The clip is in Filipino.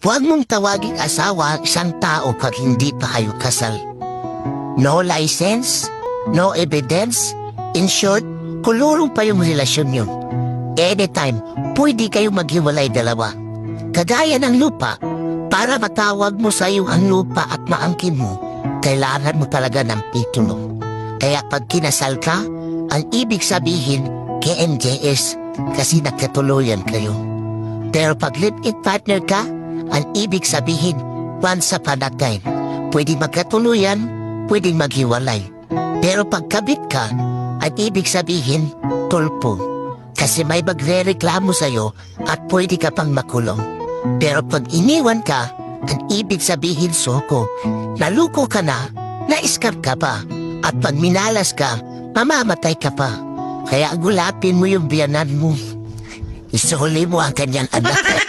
Huwag mong tawaging asawa ang isang tao pag hindi pa kayo kasal. No license, no evidence. In short, kulurong pa yung relasyon nyo. Anytime, pwede kayo maghiwalay dalawa. Kagaya ng lupa, para matawag mo sa iyo ang lupa at maangkin mo, kailangan mo talaga ng titulo. Kaya pag kinasal ka, ang ibig sabihin, KMJS, kasi nagkatuluyan kayo. Pero pag live-in partner ka, ang ibig sabihin, once upon a time, pwede magkatuluyan, pwede maghiwalay. Pero pag kabit ka, ang ibig sabihin, tulpo. Kasi may magre-reklamo sa'yo at pwede ka pang makulong. Pero pag iniwan ka, ang ibig sabihin, soko, naluko ka na, na-escape ka pa. At pag minalas ka, mamamatay ka pa. Kaya gulapin mo yung biyanan mo. Isuli mo ang kanyang anak.